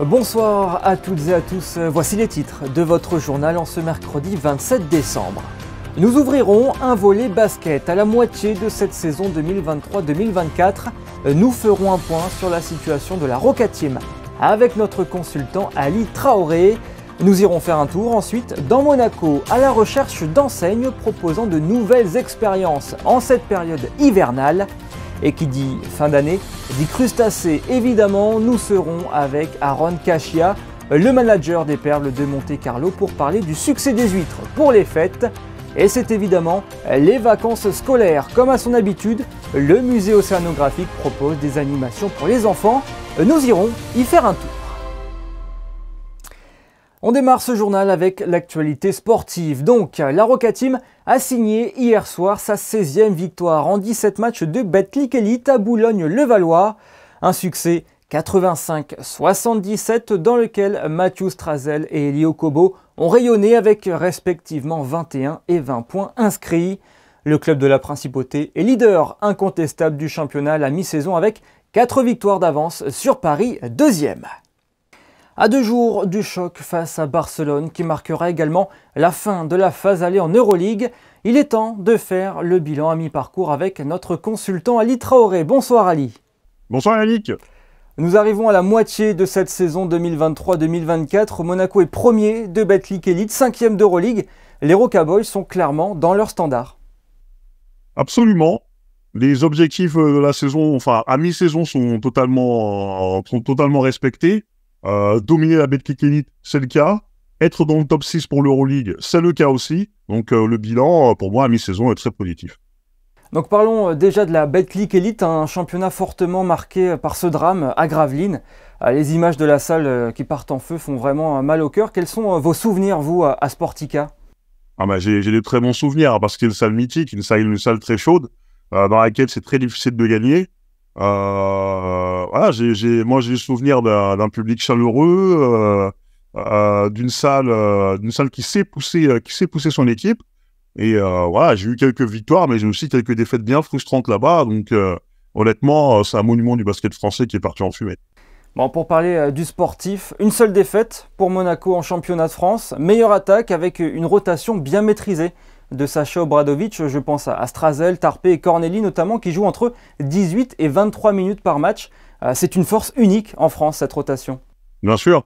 Bonsoir à toutes et à tous, voici les titres de votre journal en ce mercredi 27 décembre. Nous ouvrirons un volet basket à la moitié de cette saison 2023-2024. Nous ferons un point sur la situation de la Roca Team avec notre consultant Ali Traoré. Nous irons faire un tour ensuite dans Monaco à la recherche d'enseignes proposant de nouvelles expériences en cette période hivernale. Et qui dit fin d'année, dit crustacés. Évidemment, nous serons avec Aaron Kashia, le manager des Perles de Monte-Carlo, pour parler du succès des huîtres pour les fêtes. Et c'est évidemment les vacances scolaires. Comme à son habitude, le musée océanographique propose des animations pour les enfants. Nous irons y faire un tour. On démarre ce journal avec l'actualité sportive. Donc, la Roca Team a signé hier soir sa 16e victoire en 17 matchs de Betclic Elite à Boulogne-le-Valois. Un succès 85-77 dans lequel Mathieu Strazel et Elio Kobo ont rayonné avec respectivement 21 et 20 points inscrits. Le club de la Principauté est leader incontestable du championnat à la mi-saison avec 4 victoires d'avance sur Paris 2e. À 2 jours du choc face à Barcelone qui marquera également la fin de la phase aller en Euroleague, il est temps de faire le bilan à mi-parcours avec notre consultant Ali Traoré. Bonsoir Ali. Bonsoir Yannick. Nous arrivons à la moitié de cette saison 2023-2024. Monaco est premier de Betclic Elite, 5e d'Euroleague. Les Roca Boys sont clairement dans leur standard. Absolument. Les objectifs de la saison, enfin à mi-saison, sont totalement respectés. Dominer la Betclic Elite, c'est le cas. Être dans le top 6 pour l'Euroleague, c'est le cas aussi. Donc le bilan, pour moi, à mi-saison, est très positif. Donc parlons déjà de la Betclic Elite, un championnat fortement marqué par ce drame à Gravelines. Les images de la salle qui partent en feu font vraiment mal au cœur. Quels sont vos souvenirs, vous, à Sportica ? J'ai des très bons souvenirs, parce que c'est une salle mythique, une salle très chaude, dans laquelle c'est très difficile de gagner. Moi j'ai le souvenir d'un public chaleureux, d'une salle qui sait pousser son équipe. Et j'ai eu quelques victoires, mais j'ai aussi quelques défaites bien frustrantes là-bas. Donc honnêtement, c'est un monument du basket français qui est parti en fumée. Bon, pour parler du sportif, une seule défaite pour Monaco en championnat de France. Meilleure attaque avec une rotation bien maîtrisée de Sacha Obradovic. Je pense à Strazel, Tarpé et Corneli notamment, qui jouent entre 18 et 23 minutes par match. C'est une force unique en France, cette rotation. Bien sûr,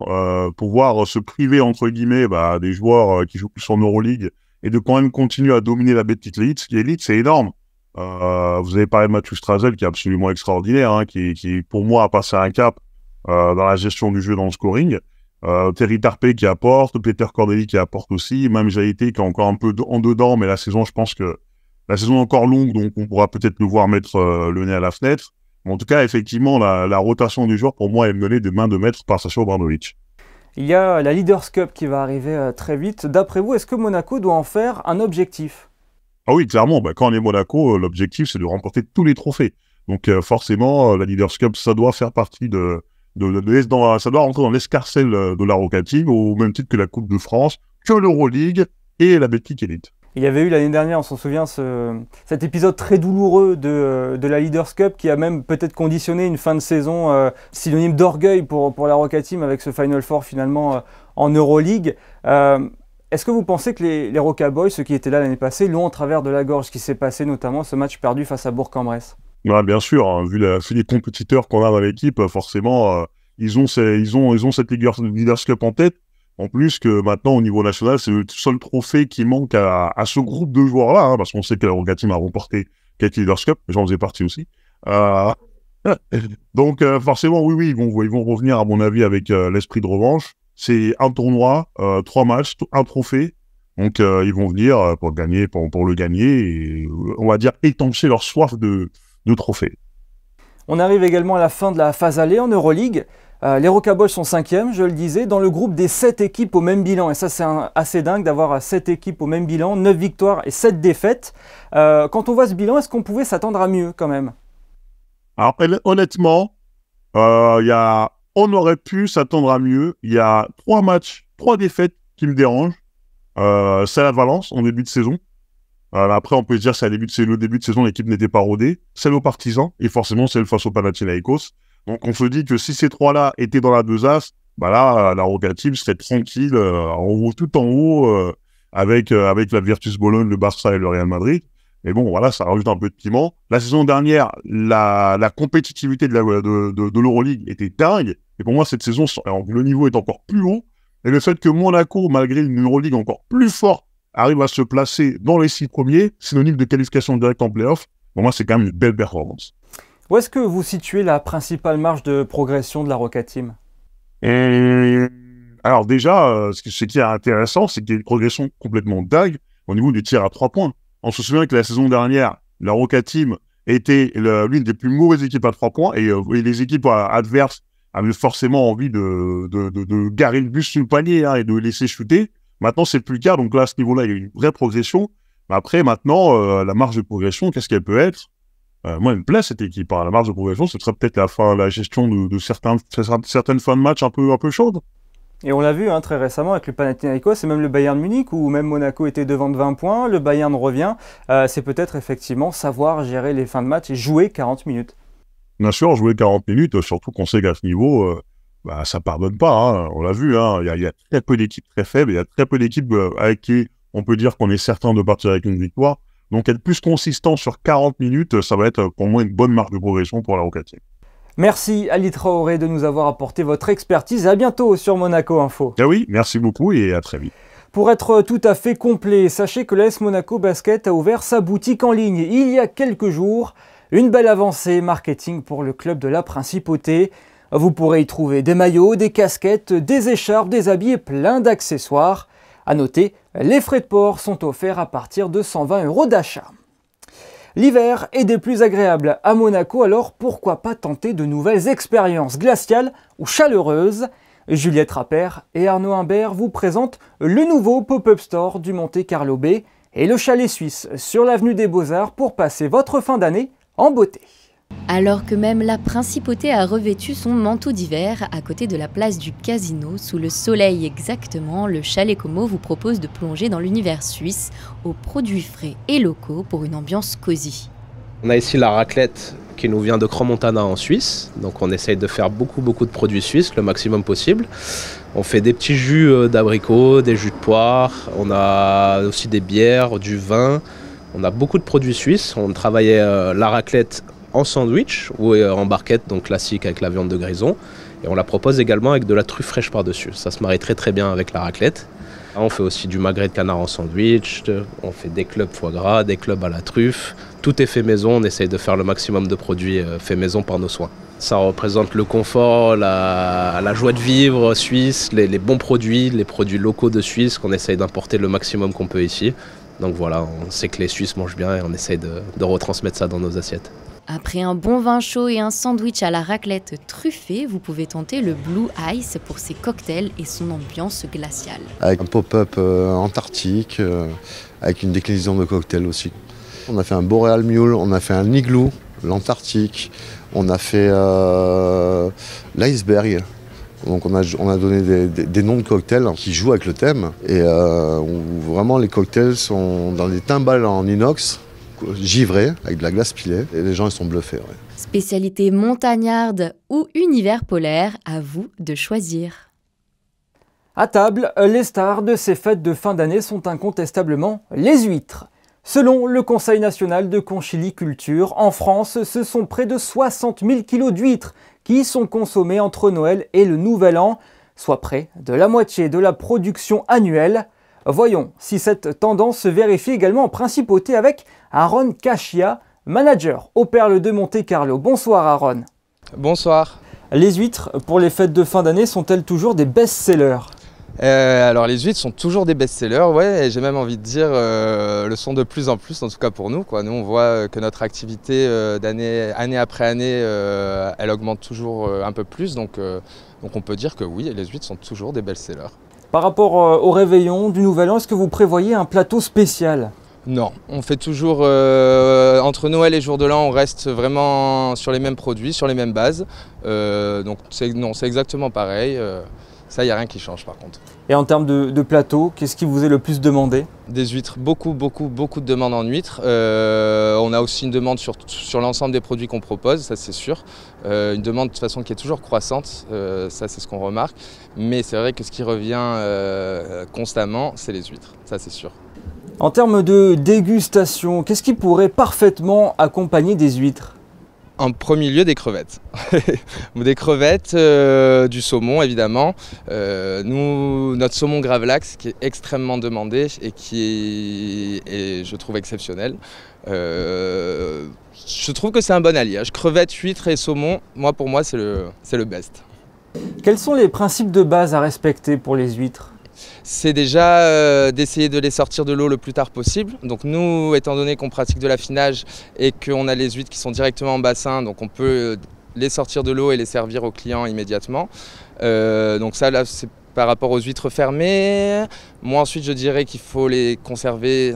pouvoir se priver entre guillemets des joueurs qui jouent plus en Euroleague et de quand même continuer à dominer la Betclic Elite, c'est énorme. Vous avez parlé de Mathieu Strazel qui est absolument extraordinaire, qui pour moi a passé un cap dans la gestion du jeu, dans le scoring. Terry Tarpé qui apporte, Peter Corneli qui apporte aussi, même Jaïté qui est encore un peu en dedans, mais la saison, je pense que la saison est encore longue, donc on pourra peut-être le voir mettre le nez à la fenêtre. Mais en tout cas, effectivement, la rotation du joueur, pour moi, est menée de main de maître par Sacha Obradovic. Il y a la Leaders Cup qui va arriver très vite. D'après vous, est-ce que Monaco doit en faire un objectif ? Ah oui, clairement, quand on est Monaco, l'objectif, c'est de remporter tous les trophées. Donc forcément, la Leaders Cup, ça doit faire partie ça doit rentrer dans l'escarcelle de la Roca Team, au même titre que la Coupe de France, que l'Euroleague et la Betclic Elite. Il y avait eu l'année dernière, on s'en souvient, cet épisode très douloureux de la Leaders Cup qui a même peut-être conditionné une fin de saison synonyme d'orgueil pour la Roca Team avec ce Final Four finalement en Euroleague. Est-ce que vous pensez que les Roca Boys, ceux qui étaient là l'année passée, l'ont en travers de la gorge, ce qui s'est passé notamment ce match perdu face à Bourg-en-Bresse ? Ouais, bien sûr, vu les compétiteurs qu'on a dans l'équipe, forcément, ils ont cette Leaders Cup en tête. En plus que maintenant, au niveau national, c'est le seul trophée qui manque à ce groupe de joueurs-là, parce qu'on sait que la Roca Team a remporté quelques Leaders Cup, j'en faisais partie aussi. Donc forcément, oui, ils vont revenir, à mon avis, avec l'esprit de revanche. C'est un tournoi, 3 matchs, un trophée. Donc ils vont venir pour le gagner, et on va dire étancher leur soif de trophées. On arrive également à la fin de la phase aller en Euroleague. Les Roca Boys sont 5e, je le disais, dans le groupe des 7 équipes au même bilan. Et ça, c'est assez dingue d'avoir 7 équipes au même bilan, 9 victoires et 7 défaites. Quand on voit ce bilan, est-ce qu'on pouvait s'attendre à mieux quand même ? Alors honnêtement, on aurait pu s'attendre à mieux. Il y a 3 matchs, 3 défaites qui me dérangent. C'est à Valence en début de saison. Après, on peut se dire que c'est le début de saison, l'équipe n'était pas rodée. Celle aux Partisans, et forcément celle face au Panathinaikos. Donc on se dit que si ces 3-là étaient dans la besace, bah là, la Rocatime serait tranquille, en haut, tout en haut, avec la Virtus Bologne, le Barça et le Real Madrid. Mais bon, voilà, ça rajoute un peu de piment. La saison dernière, la compétitivité de l'Euroleague était dingue. Et pour moi, cette saison, le niveau est encore plus haut. Et le fait que Monaco, malgré une Euroleague encore plus forte, arrive à se placer dans les 6 premiers, synonyme de qualification directe en play-off, pour moi, c'est quand même une belle performance. Où est-ce que vous situez la principale marge de progression de la Rocatime? Alors déjà, ce qui est intéressant, c'est qu'il y a une progression complètement dingue au niveau des tirs à 3 points. On se souvient que la saison dernière, la Rocatime était l'une des plus mauvaises équipes à 3 points et les équipes adverses avaient forcément envie de garer le bus sur le panier et de laisser shooter. Maintenant, c'est plus le cas. Donc là, à ce niveau-là, il y a une vraie progression. Mais après, maintenant, la marge de progression, qu'est-ce qu'elle peut être? Moi, elle me plaît cette équipe. La marge de progression, ce serait peut-être la gestion de certaines fins de match un peu chaudes. Et on l'a vu très récemment avec le Panathinaikos et même le Bayern Munich, où même Monaco était devant de 20 points, le Bayern revient. C'est peut-être effectivement savoir gérer les fins de match et jouer 40 minutes. Bien sûr, jouer 40 minutes, surtout qu'on sait qu'à ce niveau, ça pardonne pas. On l'a vu, il y a très peu d'équipes très faibles, il y a très peu d'équipes avec qui on peut dire qu'on est certain de partir avec une victoire. Donc être plus consistant sur 40 minutes, ça va être pour moi une bonne marge de progression pour la Rocatime. Merci Ali Traoré de nous avoir apporté votre expertise. À bientôt sur Monaco Info. Ah oui, merci beaucoup et à très vite. Pour être tout à fait complet, sachez que l'AS Monaco Basket a ouvert sa boutique en ligne il y a quelques jours. Une belle avancée marketing pour le club de la Principauté. Vous pourrez y trouver des maillots, des casquettes, des écharpes, des habits et plein d'accessoires. A noter, les frais de port sont offerts à partir de 120 € d'achat. L'hiver est des plus agréables à Monaco, alors pourquoi pas tenter de nouvelles expériences glaciales ou chaleureuses? Juliette Rappert et Arnaud Imbert vous présentent le nouveau pop-up store du Monte Carlo Bay et le chalet suisse sur l'avenue des Beaux-Arts pour passer votre fin d'année en beauté. Alors que même la Principauté a revêtu son manteau d'hiver à côté de la place du Casino, sous le soleil exactement, le Chalet Como vous propose de plonger dans l'univers suisse aux produits frais et locaux pour une ambiance cosy. On a ici la raclette qui nous vient de Crans-Montana en Suisse, donc on essaye de faire beaucoup de produits suisses, le maximum possible. On fait des petits jus d'abricots, des jus de poire, on a aussi des bières, du vin, on a beaucoup de produits suisses. On travaillait la raclette en sandwich ou en barquette, donc classique avec la viande de grison. Et on la propose également avec de la truffe fraîche par-dessus. Ça se marie très bien avec la raclette. On fait aussi du magret de canard en sandwich, on fait des clubs foie gras, des clubs à la truffe. Tout est fait maison, on essaye de faire le maximum de produits fait maison par nos soins. Ça représente le confort, la joie de vivre suisse, les bons produits, les produits locaux de Suisse qu'on essaye d'importer le maximum qu'on peut ici. Donc voilà, on sait que les Suisses mangent bien et on essaye de retransmettre ça dans nos assiettes. Après un bon vin chaud et un sandwich à la raclette truffé, vous pouvez tenter le Blue Ice pour ses cocktails et son ambiance glaciale. Avec un pop-up antarctique, avec une déclinaison de cocktails aussi. On a fait un Boreal Mule, on a fait un Igloo, l'Antarctique, on a fait l'iceberg. Donc on a donné des noms de cocktails qui jouent avec le thème. Et vraiment les cocktails sont dans des timbales en inox, givrés, avec de la glace pilée. Et les gens ils sont bluffés. Ouais. Spécialité montagnarde ou univers polaire, à vous de choisir. À table, les stars de ces fêtes de fin d'année sont incontestablement les huîtres. Selon le Conseil national de conchiliculture, en France, ce sont près de 60 000 kilos d'huîtres qui sont consommés entre Noël et le Nouvel An, soit près de la moitié de la production annuelle. Voyons si cette tendance se vérifie également en Principauté avec Aaron Cachia, manager aux Perles de Monte Carlo. Bonsoir Aaron. Bonsoir. Les huîtres pour les fêtes de fin d'année sont-elles toujours des best-sellers ? Alors les huîtres sont toujours des best-sellers, ouais, et j'ai même envie de dire le sont de plus en plus, en tout cas pour nous, quoi. Nous on voit que notre activité année après année, elle augmente toujours un peu plus, donc on peut dire que oui, les huîtres sont toujours des best-sellers. Par rapport au réveillon du Nouvel An, est-ce que vous prévoyez un plateau spécial ? Non, on fait toujours, entre Noël et Jour de l'An, on reste vraiment sur les mêmes produits, sur les mêmes bases, donc c'est exactement pareil. Ça, il n'y a rien qui change par contre. Et en termes de plateau, qu'est-ce qui vous est le plus demandé ? Des huîtres, beaucoup de demandes en huîtres. On On a aussi une demande sur l'ensemble des produits qu'on propose, ça c'est sûr. Une demande de toute façon qui est toujours croissante, ça c'est ce qu'on remarque. Mais c'est vrai que ce qui revient constamment, c'est les huîtres, ça c'est sûr. En termes de dégustation, qu'est-ce qui pourrait parfaitement accompagner des huîtres ? En premier lieu, des crevettes. Des crevettes, du saumon évidemment. Notre saumon gravlax qui est extrêmement demandé et qui est je trouve exceptionnel. Je trouve que c'est un bon alliage. Crevettes, huîtres et saumon, pour moi c'est le best. Quels sont les principes de base à respecter pour les huîtres ? C'est déjà d'essayer de les sortir de l'eau le plus tard possible. Donc nous, étant donné qu'on pratique de l'affinage et qu'on a les huîtres qui sont directement en bassin, donc on peut les sortir de l'eau et les servir aux clients immédiatement. Donc ça, là, c'est par rapport aux huîtres fermées. Moi, ensuite, je dirais qu'il faut les conserver.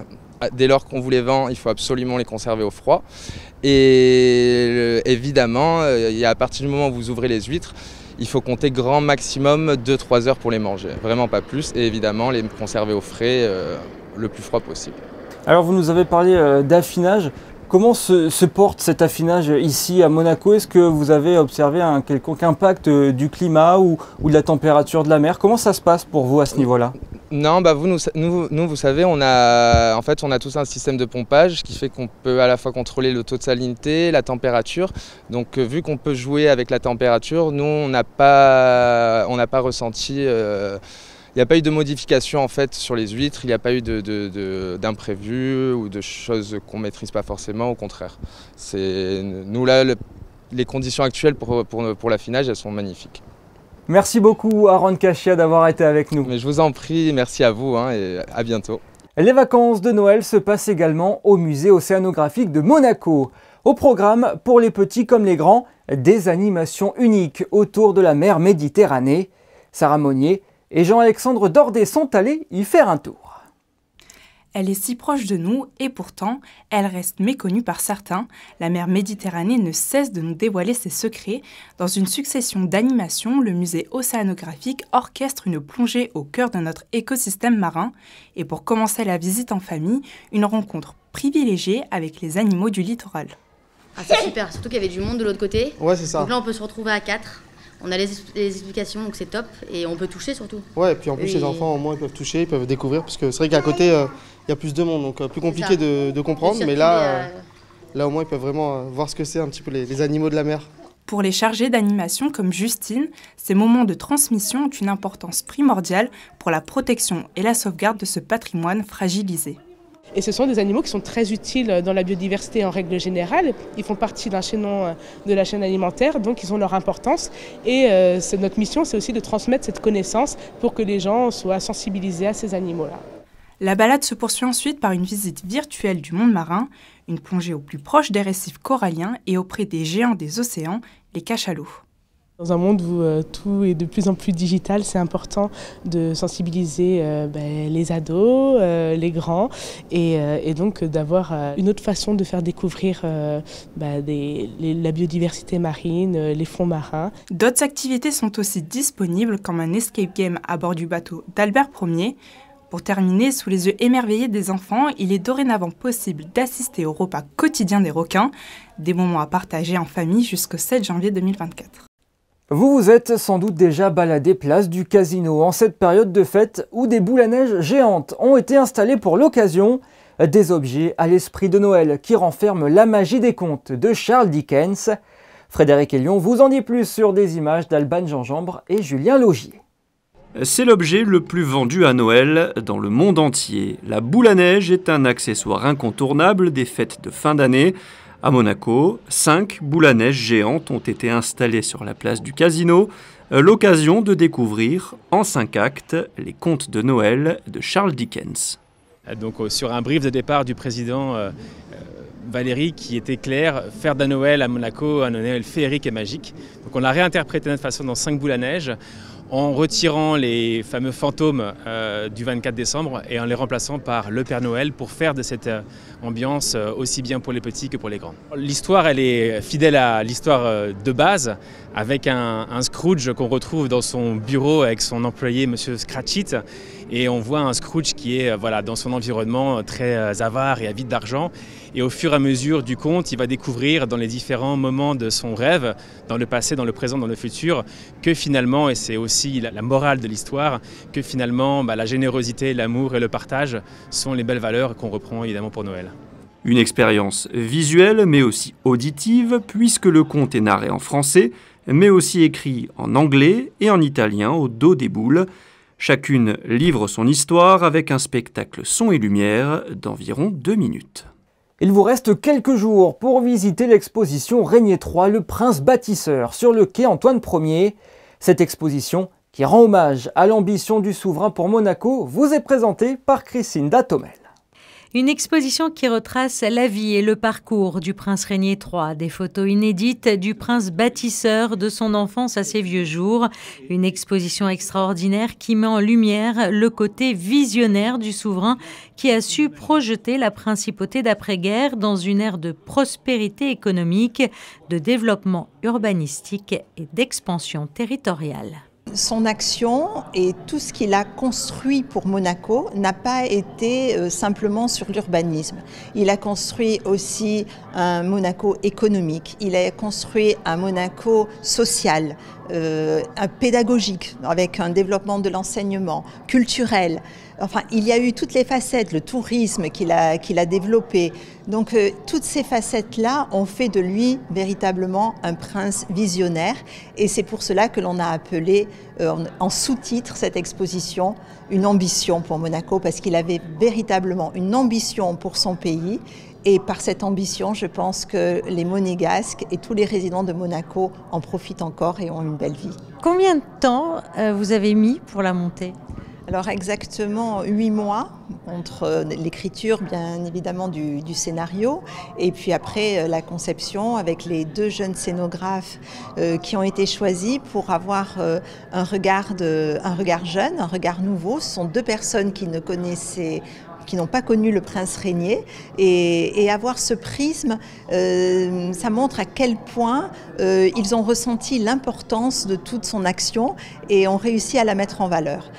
Dès lors qu'on vous les vend, il faut absolument les conserver au froid. Et évidemment, à partir du moment où vous ouvrez les huîtres, il faut compter grand maximum 2-3 heures pour les manger, vraiment pas plus, et évidemment les conserver au frais le plus froid possible. Alors vous nous avez parlé d'affinage. Comment se porte cet affinage ici à Monaco? Est-ce que vous avez observé un quelconque impact du climat ou de la température de la mer? Comment ça se passe pour vous à ce niveau-là? Non, nous, vous savez, on a tous un système de pompage qui fait qu'on peut à la fois contrôler le taux de salinité, la température. Donc, vu qu'on peut jouer avec la température, nous, on n'a pas ressenti. Il n'y a pas eu de modification en fait sur les huîtres. Il n'y a pas eu d'imprévus ou de choses qu'on ne maîtrise pas forcément. Au contraire, nous là, les conditions actuelles pour l'affinage, elles sont magnifiques. Merci beaucoup Aaron Cachia d'avoir été avec nous. Mais je vous en prie, merci à vous et à bientôt. Les vacances de Noël se passent également au musée océanographique de Monaco. Au programme, pour les petits comme les grands, des animations uniques autour de la mer Méditerranée. Sarah Monnier et Jean-Alexandre Dordet sont allés y faire un tour. Elle est si proche de nous et pourtant, elle reste méconnue par certains. La mer Méditerranée ne cesse de nous dévoiler ses secrets. Dans une succession d'animations, le musée océanographique orchestre une plongée au cœur de notre écosystème marin. Et pour commencer la visite en famille, une rencontre privilégiée avec les animaux du littoral. Ah, c'est super, surtout qu'il y avait du monde de l'autre côté. Ouais, c'est ça. Donc là, on peut se retrouver à 4. On a les explications, donc c'est top. Et on peut toucher surtout. Ouais, et puis en plus, les enfants, au moins, ils peuvent toucher, ils peuvent découvrir. Parce que c'est vrai qu'à côté, il y a plus de monde, donc plus compliqué de comprendre. Mais là, au moins, ils peuvent vraiment voir ce que c'est un petit peu les animaux de la mer. Pour les chargés d'animation comme Justine, ces moments de transmission ont une importance primordiale pour la protection et la sauvegarde de ce patrimoine fragilisé. Et ce sont des animaux qui sont très utiles dans la biodiversité en règle générale. Ils font partie d'un chaînon de la chaîne alimentaire, donc ils ont leur importance. Et notre mission, c'est aussi de transmettre cette connaissance pour que les gens soient sensibilisés à ces animaux-là. La balade se poursuit ensuite par une visite virtuelle du monde marin, une plongée au plus proche des récifs coralliens et auprès des géants des océans, les cachalots. Dans un monde où tout est de plus en plus digital, c'est important de sensibiliser les ados, les grands, et donc d'avoir une autre façon de faire découvrir la biodiversité marine, les fonds marins. D'autres activités sont aussi disponibles comme un escape game à bord du bateau d'Albert Ier. Pour terminer, sous les yeux émerveillés des enfants, il est dorénavant possible d'assister au repas quotidien des requins, des moments à partager en famille jusqu'au 7 janvier 2024. Vous vous êtes sans doute déjà baladé place du Casino en cette période de fête où des boules à neige géantes ont été installées pour l'occasion. Des objets à l'esprit de Noël qui renferment la magie des contes de Charles Dickens. Frédéric Elion vous en dit plus sur des images d'Alban Gingembre et Julien Laugier. C'est l'objet le plus vendu à Noël dans le monde entier. La boule à neige est un accessoire incontournable des fêtes de fin d'année. À Monaco, 5 boules à neige géantes ont été installées sur la place du Casino, l'occasion de découvrir en 5 actes les contes de Noël de Charles Dickens. Donc sur un brief de départ du président Valéry qui était clair, faire d'un Noël à Monaco un Noël féerique et magique. Donc on l'a réinterprété de notre façon dans 5 boules à neige, en retirant les fameux fantômes du 24 décembre et en les remplaçant par le Père Noël pour faire de cette ambiance aussi bien pour les petits que pour les grands. L'histoire, elle est fidèle à l'histoire de base, avec un Scrooge qu'on retrouve dans son bureau avec son employé Monsieur Scratchit. Et on voit un Scrooge qui est dans son environnement très avare et avide d'argent. Et au fur et à mesure du conte, il va découvrir dans les différents moments de son rêve, dans le passé, dans le présent, dans le futur, que finalement, et c'est aussi la morale de l'histoire, que finalement la générosité, l'amour et le partage sont les belles valeurs qu'on reprend évidemment pour Noël. Une expérience visuelle mais aussi auditive puisque le conte est narré en français mais aussi écrit en anglais et en italien au dos des boules. Chacune livre son histoire avec un spectacle son et lumière d'environ 2 minutes. Il vous reste quelques jours pour visiter l'exposition Régnier III, le prince bâtisseur, sur le quai Antoine Ier. Cette exposition, qui rend hommage à l'ambition du souverain pour Monaco, vous est présentée par Christine Datomel. Une exposition qui retrace la vie et le parcours du prince Régnier III, des photos inédites du prince bâtisseur de son enfance à ses vieux jours. Une exposition extraordinaire qui met en lumière le côté visionnaire du souverain qui a su projeter la principauté d'après-guerre dans une ère de prospérité économique, de développement urbanistique et d'expansion territoriale. Son action et tout ce qu'il a construit pour Monaco n'a pas été simplement sur l'urbanisme. Il a construit aussi un Monaco économique, il a construit un Monaco social, un pédagogique avec un développement de l'enseignement, culturel. Enfin, il y a eu toutes les facettes, le tourisme qu'il a développé. Donc, toutes ces facettes-là ont fait de lui véritablement un prince visionnaire. Et c'est pour cela que l'on a appelé en sous-titre cette exposition une ambition pour Monaco, parce qu'il avait véritablement une ambition pour son pays. Et par cette ambition, je pense que les Monégasques et tous les résidents de Monaco en profitent encore et ont une belle vie. Combien de temps vous avez mis pour la monter ? Alors exactement 8 mois entre l'écriture bien évidemment du scénario et puis après la conception avec les 2 jeunes scénographes qui ont été choisis pour avoir un regard jeune, un regard nouveau. Ce sont 2 personnes qui n'ont pas connu le prince Régnier et avoir ce prisme, ça montre à quel point ils ont ressenti l'importance de toute son action et ont réussi à la mettre en valeur.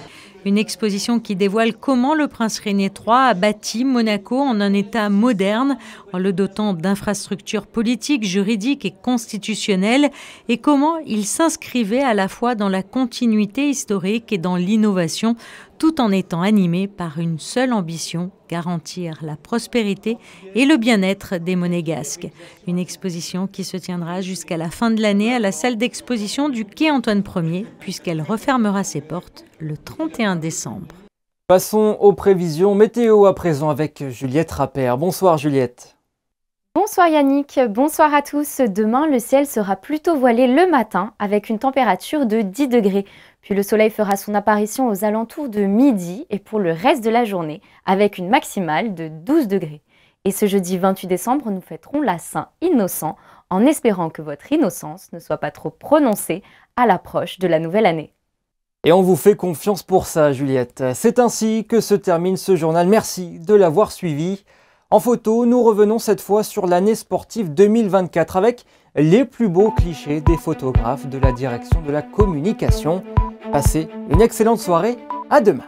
Une exposition qui dévoile comment le prince Régnier III a bâti Monaco en un état moderne, en le dotant d'infrastructures politiques, juridiques et constitutionnelles, et comment il s'inscrivait à la fois dans la continuité historique et dans l'innovation, tout en étant animé par une seule ambition, garantir la prospérité et le bien-être des Monégasques. Une exposition qui se tiendra jusqu'à la fin de l'année à la salle d'exposition du quai Antoine Ier, puisqu'elle refermera ses portes le 31 décembre. Passons aux prévisions météo à présent avec Juliette Rappert. Bonsoir Juliette. Bonsoir Yannick, bonsoir à tous. Demain, le ciel sera plutôt voilé le matin avec une température de 10 degrés. Puis le soleil fera son apparition aux alentours de midi et pour le reste de la journée avec une maximale de 12 degrés. Et ce jeudi 28 décembre, nous fêterons la Saint-Innocent en espérant que votre innocence ne soit pas trop prononcée à l'approche de la nouvelle année. Et on vous fait confiance pour ça Juliette. C'est ainsi que se termine ce journal. Merci de l'avoir suivi. En photo, nous revenons cette fois sur l'année sportive 2024 avec les plus beaux clichés des photographes de la direction de la communication. Passez une excellente soirée, à demain.